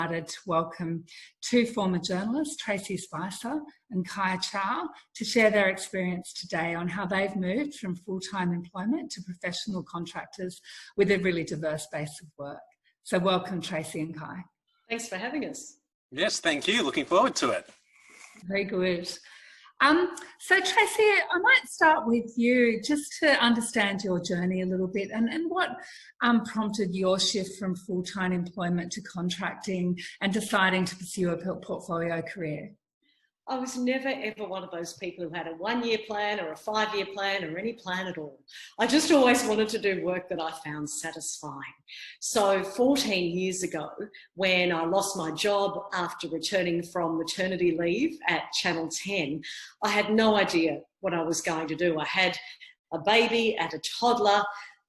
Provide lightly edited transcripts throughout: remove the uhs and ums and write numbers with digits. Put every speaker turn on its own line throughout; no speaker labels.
To welcome two former journalists, Tracey and Kys Chow, to share their experience today on how they've moved from full-time employment to professional contractors with a really diverse base of work. So welcome, Tracey and Kys.
Thanks for having us.
Yes, thank you. Looking forward to it.
Very good. So Tracey, I might start with you just to understand your journey a little bit and what prompted your shift from full-time employment to contracting and deciding to pursue a portfolio career.
I was never ever one of those people who had a 1-year plan or a 5-year plan or any plan at all. I just always wanted to do work that I found satisfying. So 14 years ago, when I lost my job after returning from maternity leave at Channel 10, I had no idea what I was going to do. I had a baby and a toddler,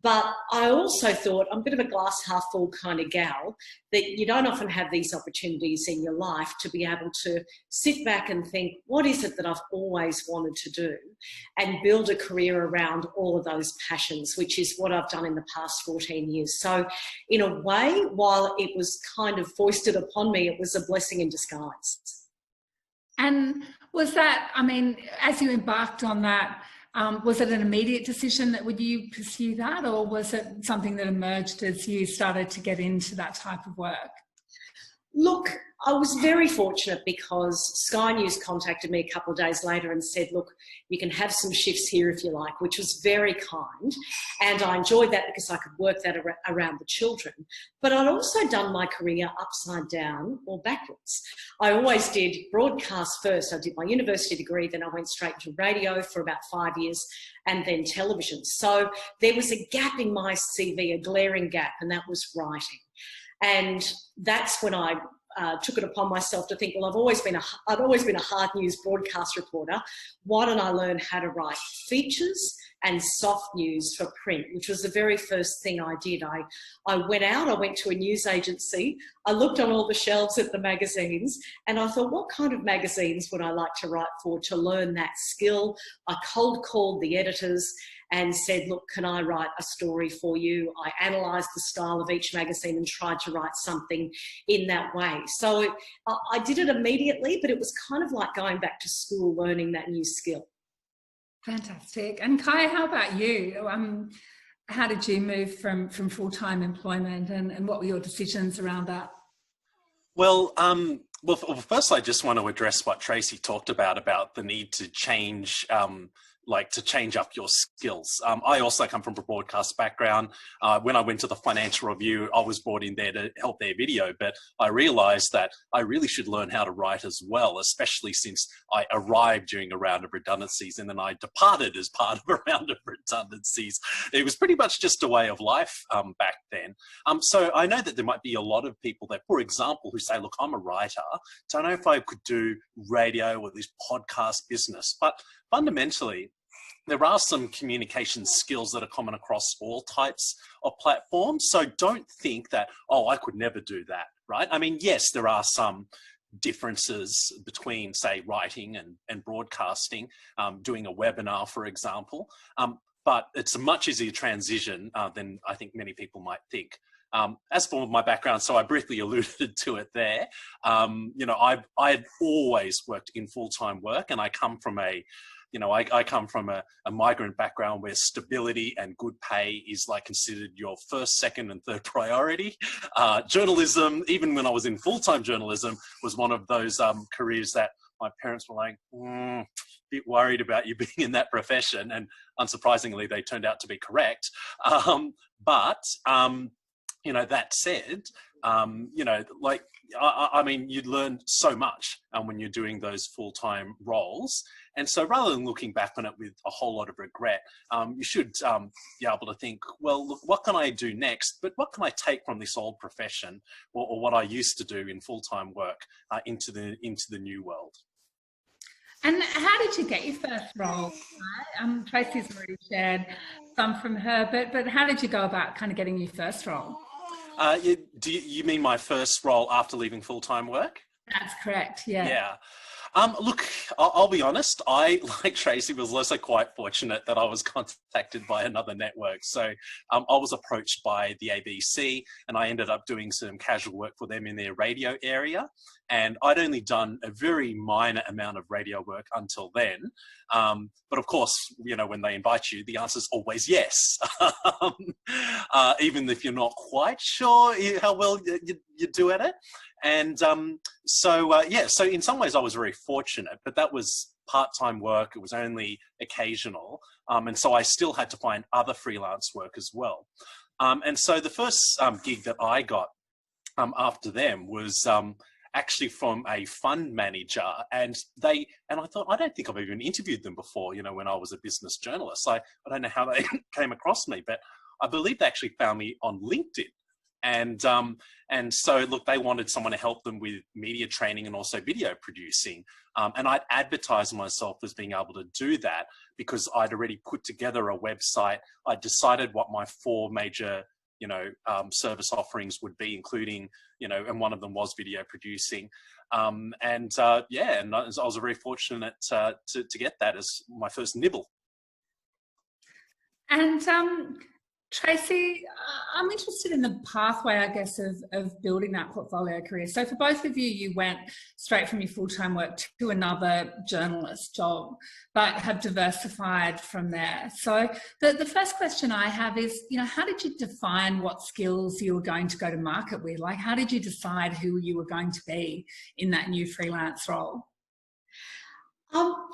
but I also thought, I'm a bit of a glass half full kind of gal, that you don't often have these opportunities in your life to be able to sit back and think, what is it that I've always wanted to do, and build a career around all of those passions, which is what I've done in the past 14 years. So in a way, while it was kind of foisted upon me, it was a blessing in disguise.
And was that, I mean, as you embarked on that, was it an immediate decision that would you pursue that, or was it something that emerged as you started to get into that type of work?
Look, I was very fortunate because Sky News contacted me a couple of days later and said, look, you can have some shifts here if you like, which was very kind. And I enjoyed that because I could work that around the children. But I'd also done my career upside down or backwards. I always did broadcast first. I did my university degree, then I went straight to radio for about 5 years, and then television. So there was a gap in my CV, a glaring gap, and that was writing. And that's when I took it upon myself to think, well, I'd always been a hard news broadcast reporter. Why don't I learn how to write features and soft news for print, which was the very first thing I did. I went to a news agency. I looked on all the shelves at the magazines, and I thought, what kind of magazines would I like to write for to learn that skill? I cold called the editors and said, look, can I write a story for you? I analysed the style of each magazine and tried to write something in that way. So I did it immediately, but it was kind of like going back to school, learning that new skill.
Fantastic. And Kys, how about you? How did you move from full-time employment, and what were your decisions around that?
Well, first I just want to address what Tracey talked about the need to change, to change up your skills. I also come from a broadcast background. When I went to the Financial Review, I was brought in there to help their video, but I realized that I really should learn how to write as well, especially since I arrived during a round of redundancies and then I departed as part of a round of redundancies. It was pretty much just a way of life back then. So I know that there might be a lot of people that, for example, who say, look, I'm a writer, don't know if I could do radio or this podcast business, but fundamentally, there are some communication skills that are common across all types of platforms. So don't think that, oh, I could never do that, right? I mean, yes, there are some differences between, say, writing and broadcasting, doing a webinar, for example, but it's a much easier transition than I think many people might think. As for my background, so I briefly alluded to it there. I've always worked in full-time work, and I come from a migrant background where stability and good pay is like considered your first, second, and third priority. Journalism, even when I was in full-time journalism, was one of those careers that my parents were like, a bit worried about you being in that profession. And unsurprisingly, they turned out to be correct. That said, I mean, you learn so much when you're doing those full-time roles. And so rather than looking back on it with a whole lot of regret, you should be able to think, well, look, what can I do next? But what can I take from this old profession or what I used to do in full-time work into the new world?
And how did you get your first role? Tracey's already shared some from her, but how did you go about kind of getting your first role?
Do you mean my first role after leaving full-time work?
That's correct, yeah.
Yeah. Look, I'll be honest. I, like Tracey, was also quite fortunate that I was contacted by another network. So I was approached by the ABC, and I ended up doing some casual work for them in their radio area. And I'd only done a very minor amount of radio work until then. But of course, you know, when they invite you, the answer is always yes. Even if you're not quite sure how well you do at it. And so in some ways I was very fortunate, but that was part-time work. It was only occasional. And so I still had to find other freelance work as well. And so the first gig that I got after them was actually from a fund manager, and I thought, I don't think I've even interviewed them before, you know, when I was a business journalist. I don't know how they came across me, but I believe they actually found me on LinkedIn. And so, look, they wanted someone to help them with media training and also video producing. And I'd advertised myself as being able to do that because I'd already put together a website. I decided what my 4 major, you know, service offerings would be, including, you know, and one of them was video producing. And I was very fortunate to get that as my first nibble.
And Tracey, I'm interested in the pathway, I guess, of building that portfolio career. So for both of you, you went straight from your full-time work to another journalist job, but have diversified from there. So the first question I have is, you know, how did you define what skills you were going to go to market with? Like, how did you decide who you were going to be in that new freelance role?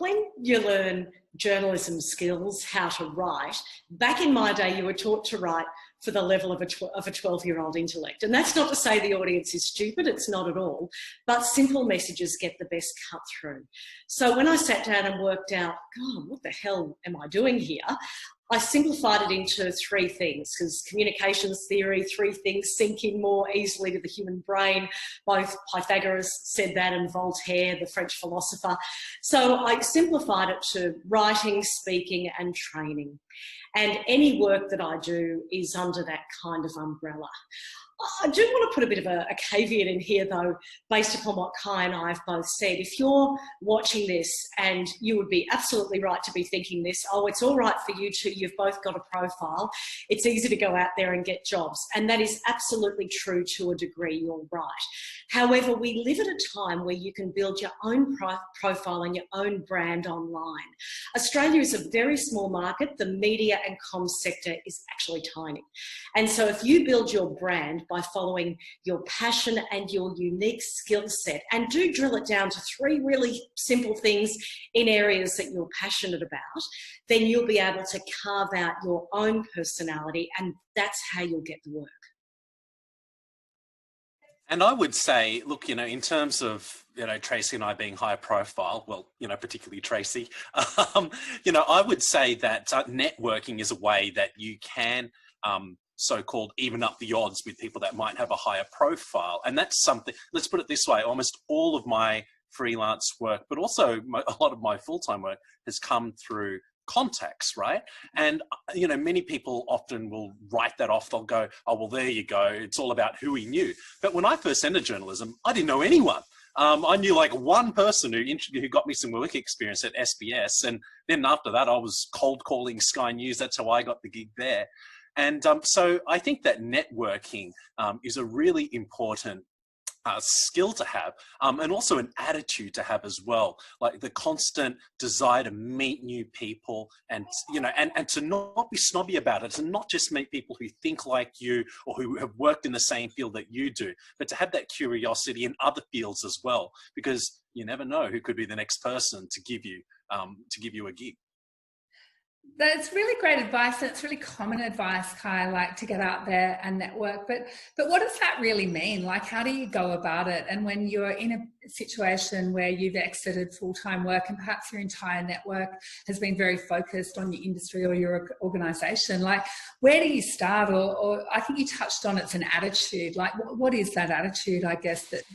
When you learn journalism skills, how to write, back in my day, you were taught to write for the level of a 12-year-old intellect. And that's not to say the audience is stupid, it's not at all, but simple messages get the best cut through. So when I sat down and worked out, God, what the hell am I doing here? I simplified it into 3 things, because communications theory, 3 things sink in more easily to the human brain. Both Pythagoras said that and Voltaire, the French philosopher. So I simplified it to writing, speaking and training. And any work that I do is under that kind of umbrella. I do want to put a bit of a caveat in here, though, based upon what Kys and I have both said. If you're watching this, and you would be absolutely right to be thinking this, oh, it's all right for you two, you've both got a profile, it's easy to go out there and get jobs. And that is absolutely true to a degree, you're right. However, we live at a time where you can build your own profile and your own brand online. Australia is a very small market. The media and comms sector is actually tiny. And so if you build your brand by following your passion and your unique skill set, and do drill it down to 3 really simple things in areas that you're passionate about, then you'll be able to carve out your own personality, and that's how you'll get the work.
And I would say, look, you know, in terms of, you know, Tracey and I being higher profile, well, you know, particularly Tracey, you know, I would say that networking is a way that you can so-called even up the odds with people that might have a higher profile. And that's something, let's put it this way, almost all of my freelance work, but also a lot of my full-time work has come through contacts, right? And, you know, many people often will write that off. They'll go, oh, well, there you go. It's all about who he knew. But when I first entered journalism, I didn't know anyone. I knew like one person who got me some work experience at SBS. And then after that, I was cold calling Sky News. That's how I got the gig there. And so I think that networking is a really important skill to have, and also an attitude to have as well, like the constant desire to meet new people, and you know, and to not be snobby about it, to not just meet people who think like you or who have worked in the same field that you do, but to have that curiosity in other fields as well, because you never know who could be the next person to give you a gig.
That's really great advice, and it's really common advice, Kys, like to get out there and network. But what does that really mean? Like, how do you go about it? And when you're in a situation where you've exited full-time work and perhaps your entire network has been very focused on your industry or your organisation, like, where do you start? Or I think you touched on it's an attitude. Like, what is that attitude, I guess, that's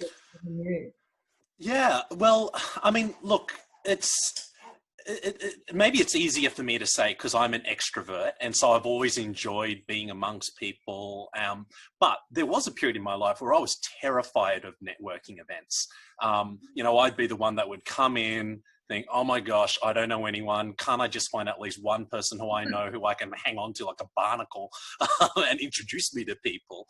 you?
Yeah, well, I mean, look, maybe it's easier for me to say because I'm an extrovert, and so I've always enjoyed being amongst people. But there was a period in my life where I was terrified of networking events. You know, I'd be the one that would come in, think, oh my gosh, I don't know anyone. Can't I just find at least one person who I know who I can hang on to like a barnacle and introduce me to people?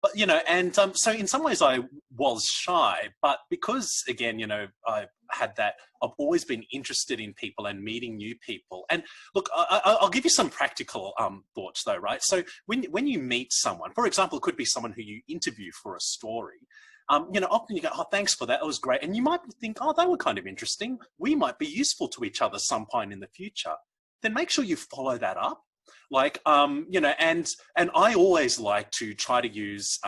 But, you know, and so in some ways I was shy, but because, again, you know, I had that, I've always been interested in people and meeting new people. And look, I'll give you some practical thoughts though, right? So when you meet someone, for example, it could be someone who you interview for a story. You know, often you go, oh, thanks for that. That was great. And you might think, oh, they were kind of interesting. We might be useful to each other some point in the future. Then make sure you follow that up. Like, you know, and I always like to try to use,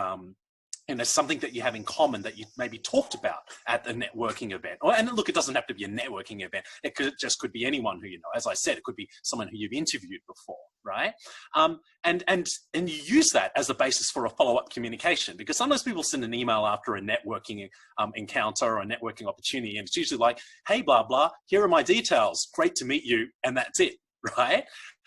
you know, something that you have in common that you maybe talked about at the networking event. And look, it doesn't have to be a networking event. It could be anyone who, you know, as I said, it could be someone who you've interviewed before, right? And you use that as a basis for a follow-up communication, because sometimes people send an email after a networking encounter or a networking opportunity, and it's usually like, hey, blah, blah, here are my details. Great to meet you. And that's it, right?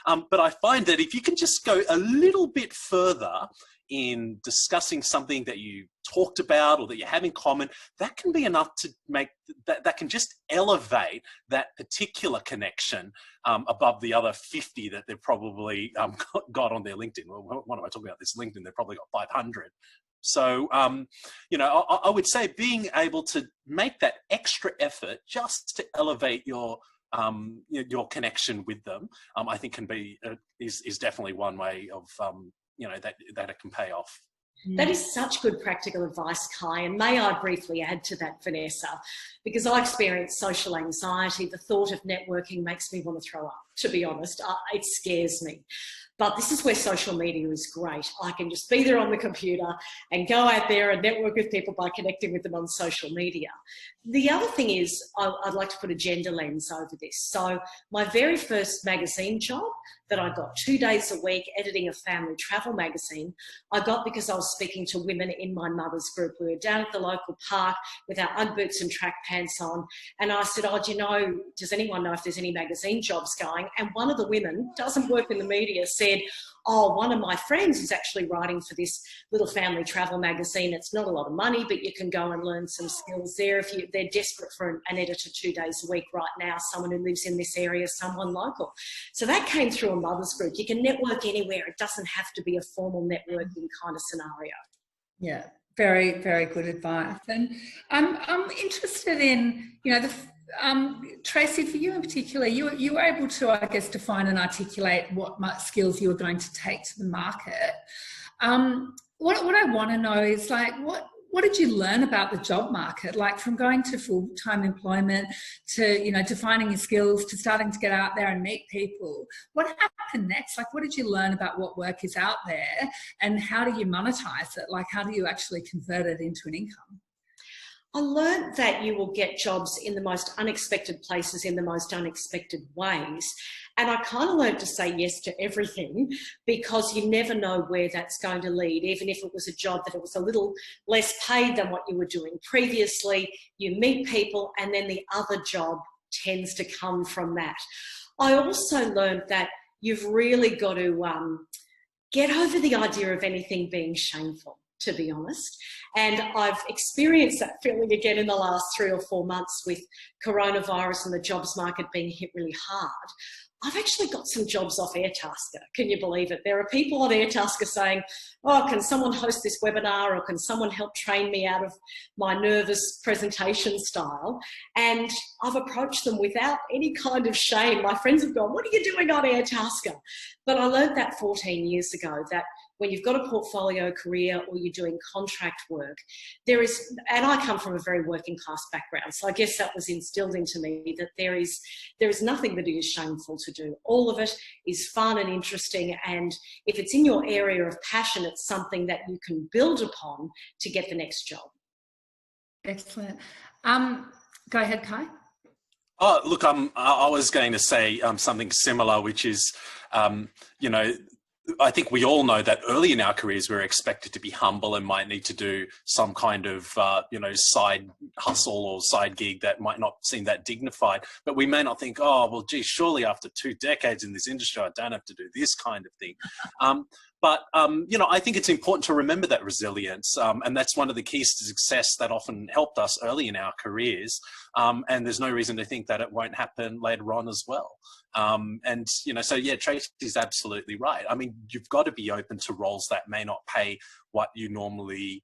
But I find that if you can just go a little bit further in discussing something that you talked about or that you have in common, that can be enough to make that can just elevate that particular connection above the other 50 that they've probably got on their LinkedIn. Well, what am I talking about? This LinkedIn, they've probably got 500. So, you know, I would say being able to make that extra effort just to elevate your connection with them, I think can be is definitely one way of you know, that it can pay off.
That is such good practical advice, Kai. And may I briefly add to that, Vanessa, because I experience social anxiety. The thought of networking makes me want to throw up, to be honest. It scares me. But this is where social media is great. I can just be there on the computer and go out there and network with people by connecting with them on social media. The other thing is, I'd like to put a gender lens over this. So my very first magazine job that I got 2 days a week editing a family travel magazine, I got because I was speaking to women in my mother's group. We were down at the local park with our Ugg boots and track pants on. And I said, oh, do you know, does anyone know if there's any magazine jobs going? And one of the women, doesn't work in the media, said, oh, one of my friends is actually writing for this little family travel magazine. It's not a lot of money, but you can go and learn some skills there. If they're desperate for an editor 2 days a week right now, someone who lives in this area, someone local. So that came through a mother's group. You can network anywhere. It doesn't have to be a formal networking kind of scenario.
Yeah, very, very good advice. And I'm interested in, you know, Tracey, for you in particular, you were able to, I guess, define and articulate what skills you were going to take to the market. What I want to know is, like, what did you learn about the job market? Like, from going to full-time employment to, you know, defining your skills to starting to get out there and meet people. What happened next? Like, what did you learn about what work is out there and how do you monetize it? Like, how do you actually convert it into an income?
I learned that you will get jobs in the most unexpected places in the most unexpected ways. And I kind of learned to say yes to everything, because you never know where that's going to lead. Even if it was a job that it was a little less paid than what you were doing previously, you meet people and then the other job tends to come from that. I also learned that you've really got to get over the idea of anything being shameful, to be honest. And I've experienced that feeling again in the last 3 or 4 months with coronavirus and the jobs market being hit really hard. I've actually got some jobs off Airtasker. Can you believe it? There are people on Airtasker saying, oh, can someone host this webinar, or can someone help train me out of my nervous presentation style? And I've approached them without any kind of shame. My friends have gone, what are you doing on Airtasker? But I learned that 14 years ago, that when you've got a portfolio career or you're doing contract work, there is, and I come from a very working class background, so I guess that was instilled into me, that there is nothing that is shameful to do. All of it is fun and interesting, and if it's in your area of passion, it's something that you can build upon to get the next job.
Excellent. Go ahead, Kai.
Oh, look, I was going to say something similar, which is, you know, I think we all know that early in our careers, we're expected to be humble and might need to do some kind of, side hustle or side gig that might not seem that dignified. But we may not think, oh, well, gee, surely after 2 decades in this industry, I don't have to do this kind of thing. I think it's important to remember that resilience. And that's one of the keys to success that often helped us early in our careers. And there's no reason to think that it won't happen later on as well. Tracy's absolutely right. I mean, you've got to be open to roles that may not pay what you normally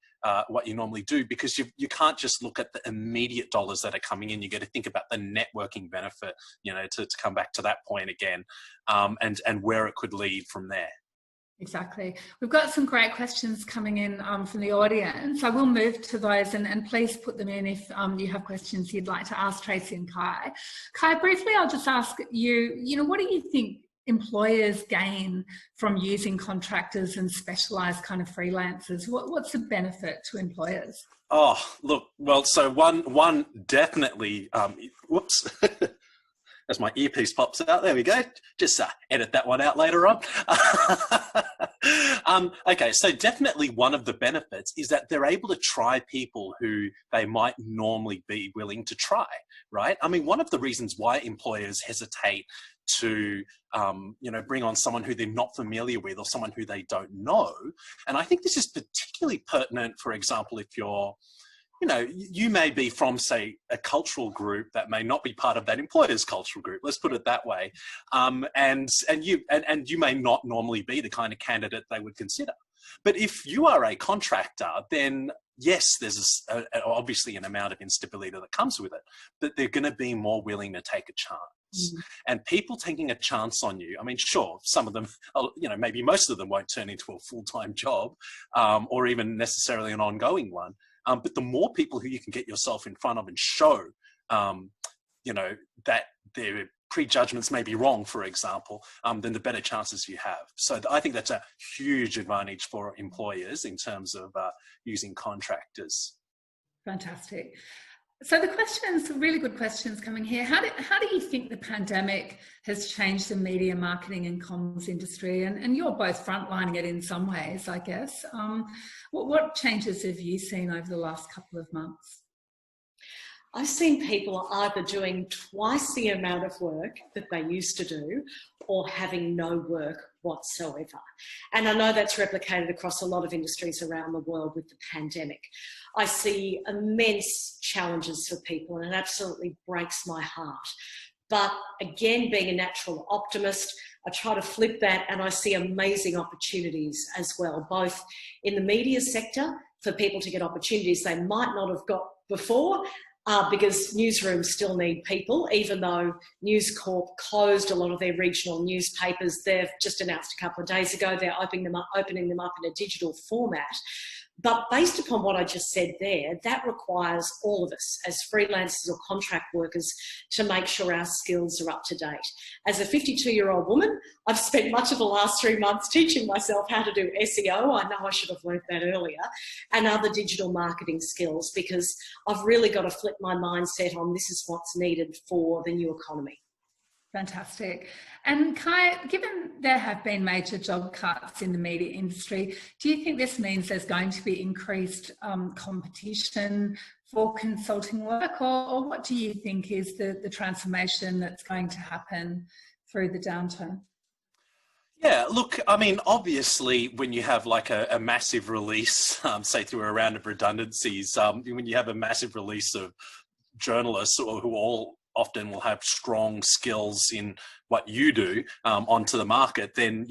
do, because you can't just look at the immediate dollars that are coming in. You got to think about the networking benefit, to come back to that point again, and where it could lead from there.
Exactly. We've got some great questions coming in from the audience. I will move to those, and please put them in if you have questions you'd like to ask Tracey and Kys. Kys, briefly, I'll just ask you, what do you think employers gain from using contractors and specialised kind of freelancers? What's the benefit to employers?
Oh, look, well, so one definitely, whoops. As my earpiece pops out, there we go. Just edit that one out later on. Okay, so definitely one of the benefits is that they're able to try people who they might normally be willing to try, right? I mean, one of the reasons why employers hesitate to bring on someone who they're not familiar with or someone who they don't know, and I think this is particularly pertinent, for example, if you're you may be from, say, a cultural group that may not be part of that employer's cultural group. Let's put it that way. And you may not normally be the kind of candidate they would consider. But if you are a contractor, then yes, there's obviously an amount of instability that comes with it, but they're going to be more willing to take a chance. And people taking a chance on you, I mean, sure, some of them, maybe most of them won't turn into a full-time job, or even necessarily an ongoing one. But the more people who you can get yourself in front of and show, that their prejudgments may be wrong, for example, then the better chances you have. So I think that's a huge advantage for employers in terms of using contractors.
Fantastic. So the questions, really good questions coming here. How do you think the pandemic has changed the media, marketing and comms industry? And you're both frontlining it in some ways, I guess. What changes have you seen over the last couple of months?
I've seen people either doing twice the amount of work that they used to do or having no work whatsoever. And I know that's replicated across a lot of industries around the world with the pandemic. I see immense challenges for people, and it absolutely breaks my heart. But again, being a natural optimist, I try to flip that, and I see amazing opportunities as well, both in the media sector for people to get opportunities they might not have got before, because newsrooms still need people, even though News Corp closed a lot of their regional newspapers. They've just announced a couple of days ago they're opening them up in a digital format. But based upon what I just said there, that requires all of us as freelancers or contract workers to make sure our skills are up to date. As a 52-year-old woman, I've spent much of the last 3 months teaching myself how to do SEO. I know I should have learned that earlier, and other digital marketing skills, because I've really got to flip my mindset on this is what's needed for the new economy.
Fantastic. And Kys, given there have been major job cuts in the media industry, do you think this means there's going to be increased competition for consulting work, or what do you think is the transformation that's going to happen through the downturn?
Yeah, look, I mean, obviously, when you have like a massive release, say through a round of redundancies, when you have a massive release of journalists who all often will have strong skills in what you do onto the market, then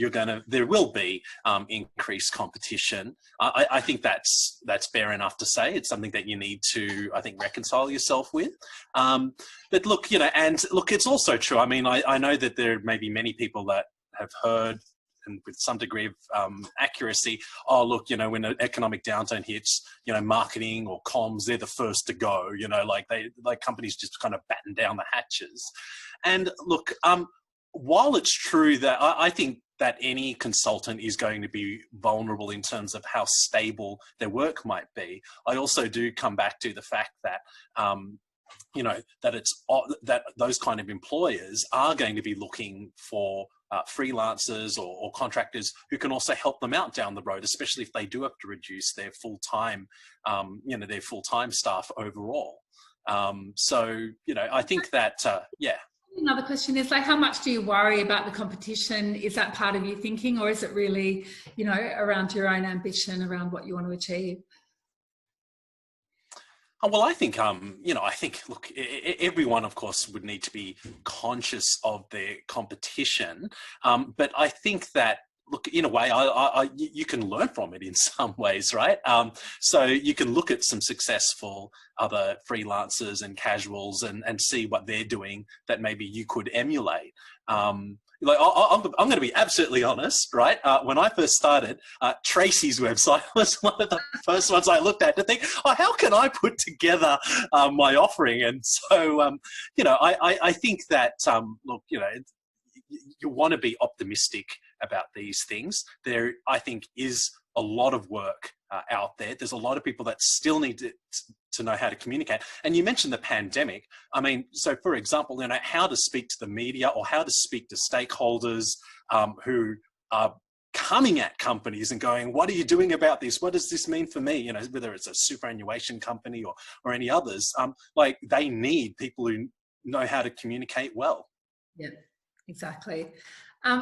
there will be increased competition. I think that's fair enough to say. It's something that you need to, I think, reconcile yourself with. But look, it's also true. I mean, I know that there may be many people that have heard, and with some degree of accuracy, oh, look, when an economic downturn hits, marketing or comms, they're the first to go, like companies just kind of batten down the hatches. And look, while it's true that I think that any consultant is going to be vulnerable in terms of how stable their work might be, I also do come back to the fact that, that those kind of employers are going to be looking for freelancers or contractors who can also help them out down the road, especially if they do have to reduce their full-time, their full-time staff overall. So, I think that, yeah.
Another question is, like, how much do you worry about the competition? Is that part of your thinking, or is it really, around your own ambition, around what you want to achieve?
Well, I think, look, everyone, of course, would need to be conscious of their competition. But I think that, look, in a way, you can learn from it in some ways, right? So you can look at some successful other freelancers and casuals and see what they're doing that maybe you could emulate. Like, I'm going to be absolutely honest, right? When I first started, Tracey's website was one of the first ones I looked at to think, oh, how can I put together my offering? And so, I think that, look, you want to be optimistic about these things. There, I think, is a lot of work out there. There's a lot of people that still need to know how to communicate. And you mentioned the pandemic. I mean, so for example, how to speak to the media or how to speak to stakeholders who are coming at companies and going, what are you doing about this? What does this mean for me? Whether it's a superannuation company or any others, like, they need people who know how to communicate well.
Yeah, exactly.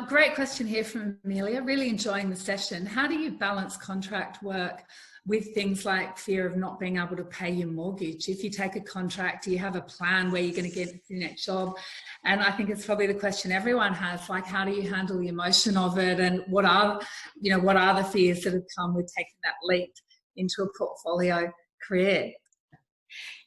Great question here from Amelia. Really enjoying the session. How do you balance contract work with things like fear of not being able to pay your mortgage? If you take a contract, do you have a plan where you're going to get the next job? And I think it's probably the question everyone has, like, how do you handle the emotion of it? And what are the fears that have come with taking that leap into a portfolio career?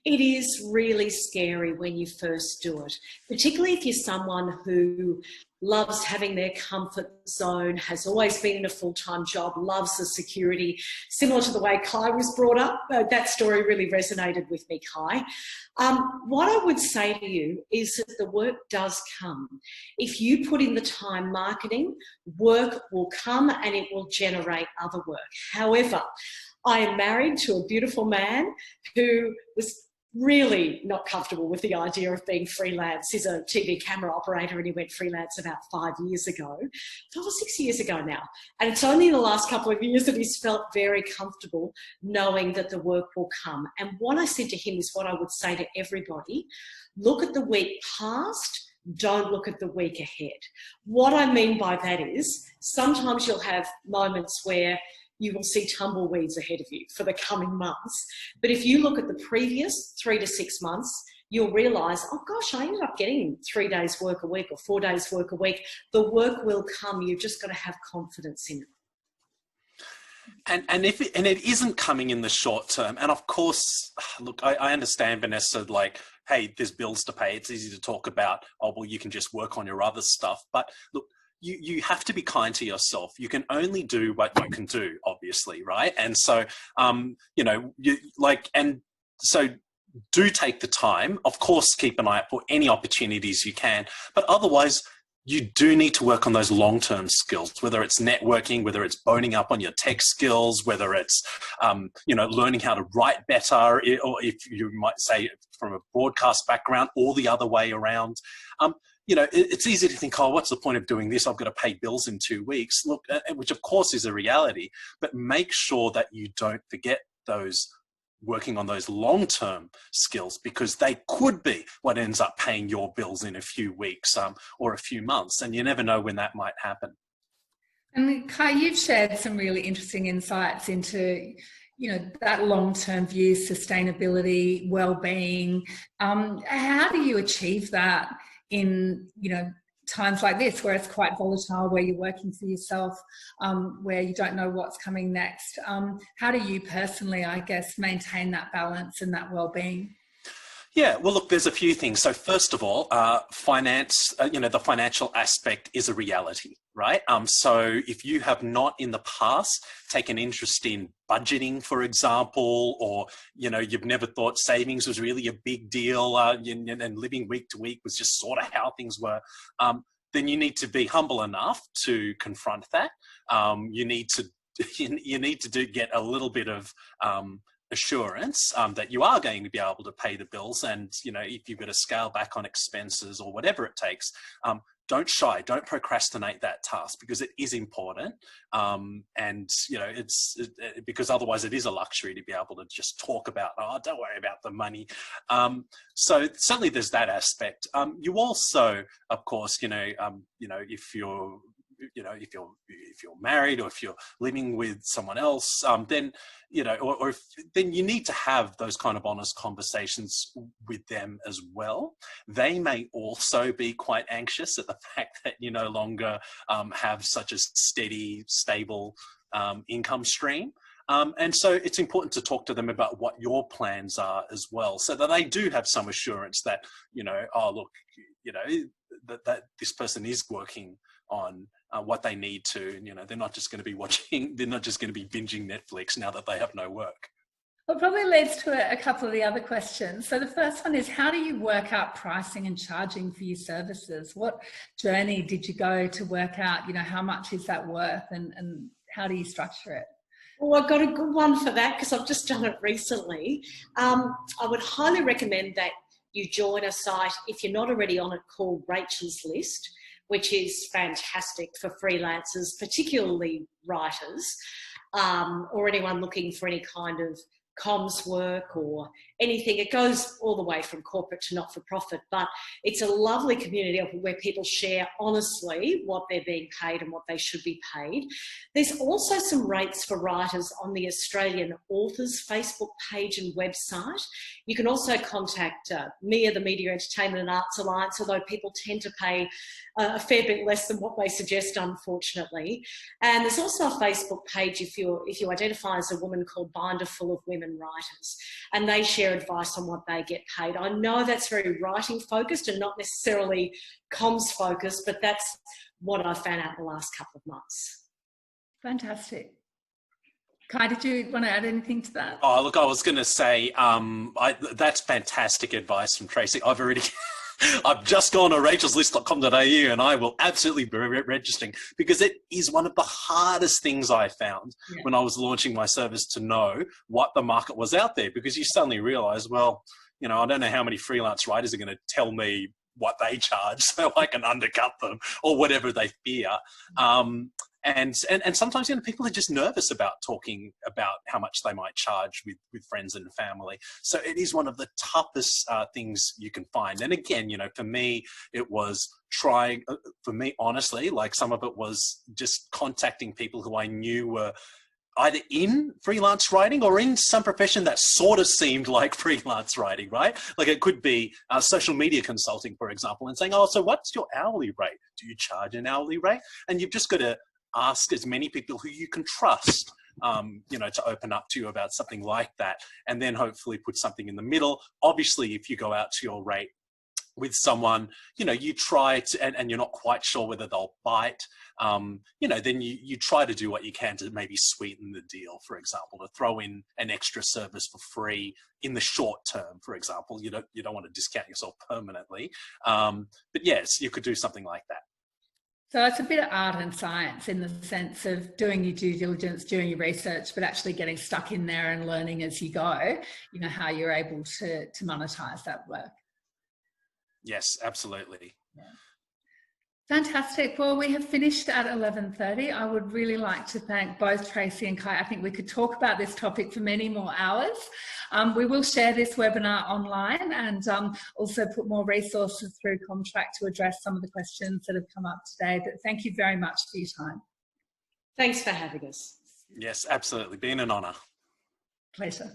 It is really scary when you first do it, particularly if you're someone who loves having their comfort zone, has always been in a full-time job, loves the security, similar to the way Kys was brought up. That story really resonated with me, Kys. What I would say to you is that the work does come. If you put in the time marketing, work will come and it will generate other work. However, I am married to a beautiful man who was really not comfortable with the idea of being freelance. He's a TV camera operator and he went freelance about 5 years ago, 5 or 6 years ago now. And it's only in the last couple of years that he's felt very comfortable knowing that the work will come. And what I said to him is what I would say to everybody: look at the week past, don't look at the week ahead. What I mean by that is sometimes you'll have moments where you will see tumbleweeds ahead of you for the coming months. But if you look at the previous 3 to 6 months, you'll realise, oh gosh, I ended up getting 3 days work a week or 4 days work a week. The work will come. You've just got to have confidence in it.
And it isn't coming in the short term. And of course, look, I understand, Vanessa, like, hey, there's bills to pay. It's easy to talk about, oh, well, you can just work on your other stuff. But look, you have to be kind to yourself. You can only do what you can do, obviously, right? And so, so do take the time. Of course, keep an eye out for any opportunities you can. But otherwise, you do need to work on those long-term skills, whether it's networking, whether it's boning up on your tech skills, whether it's, learning how to write better, or if you might say from a broadcast background, or the other way around. It's easy to think, oh, what's the point of doing this? I've got to pay bills in 2 weeks. Look, which of course is a reality, but make sure that you don't forget those working on those long-term skills, because they could be what ends up paying your bills in a few weeks or a few months, and you never know when that might happen.
And Kys, you've shared some really interesting insights into that long-term view, sustainability, well-being. How do you achieve that in times like this, where it's quite volatile, where you're working for yourself, where you don't know what's coming next? How do you personally, I guess, maintain that balance and that well-being?
Yeah, well, look, there's a few things. So first of all, finance, the financial aspect is a reality, right? So if you have not in the past taken interest in budgeting, for example, or, you've never thought savings was really a big deal, and living week to week was just sort of how things were, then you need to be humble enough to confront that. You need to get a little bit of assurance that you are going to be able to pay the bills, and if you've got to scale back on expenses or whatever it takes, don't shy, don't procrastinate that task, because it is important. And, you know, because otherwise it is a luxury to be able to just talk about, oh, don't worry about the money. So certainly there's that aspect. You also, of course, you know, if you're married, or if you're living with someone else, then, you know, then you need to have those kind of honest conversations with them as well. They may also be quite anxious at the fact that you no longer have such a steady, stable income stream. And so it's important to talk to them about what your plans are as well, so that they do have some assurance that, you know, oh, look, you know, that this person is working on what they need to, and, you know, they're not just going to be binging Netflix now that they have no work.
Well, it probably leads to a couple of the other questions. So the first one is, how do you work out pricing and charging for your services? What journey did you go to work out, you know, how much is that worth, and how do you structure it?
Well, I've got a good one for that, because I've just done it recently. I would highly recommend that you join a site, if you're not already on it, called Rachel's List, which is fantastic for freelancers, particularly writers, or anyone looking for any kind of comms work or anything. It goes all the way from corporate to not-for-profit, but it's a lovely community where people share honestly what they're being paid and what they should be paid. There's also some rates for writers on the Australian Authors Facebook page and website. You can also contact MIA, the Media Entertainment and Arts Alliance, although people tend to pay a fair bit less than what they suggest, unfortunately. And there's also a Facebook page, if you identify as a woman, called Binder Full of Women Writers, and they share advice on what they get paid. I know that's very writing focused and not necessarily comms focused, but that's what I've found out in the last couple of months. Fantastic.
Kai, did you want to add anything to that?
Oh, look, I was going to say, that's fantastic advice from Tracey. I've just gone to rachelslist.com.au, and I will absolutely be registering, because it is one of the hardest things I found when I was launching my service, to know what the market was out there, because you suddenly realize, well, you know, I don't know how many freelance writers are going to tell me what they charge so I can undercut them, or whatever they fear. And sometimes, you know, people are just nervous about talking about how much they might charge with friends and family. So it is one of the toughest things you can find. And again, you know, for me, it was trying, for me, honestly, like some of it was just contacting people who I knew were either in freelance writing or in some profession that sort of seemed like freelance writing, right? Like it could be social media consulting, for example, and saying, oh, so what's your hourly rate? Do you charge an hourly rate? And you've just got to ask as many people who you can trust, you know, to open up to you about something like that, and then hopefully put something in the middle. Obviously, if you go out to your rate with someone, you know, you try to, and you're not quite sure whether they'll bite, you know, then you try to do what you can to maybe sweeten the deal, for example, to throw in an extra service for free in the short term, for example. You don't want to discount yourself permanently. But yes, you could do something like that.
So it's a bit of art and science in the sense of doing your due diligence, doing your research, but actually getting stuck in there and learning as you go, you know, how you're able to monetize that work.
Yes, absolutely.
Yeah. Fantastic. Well, we have finished at 11:30. I would really like to thank both Tracey and Kai. I think we could talk about this topic for many more hours. We will share this webinar online, and also put more resources through Contract to address some of the questions that have come up today. But thank you very much for your time.
Thanks for having us.
Yes, absolutely. Been an honour.
Pleasure.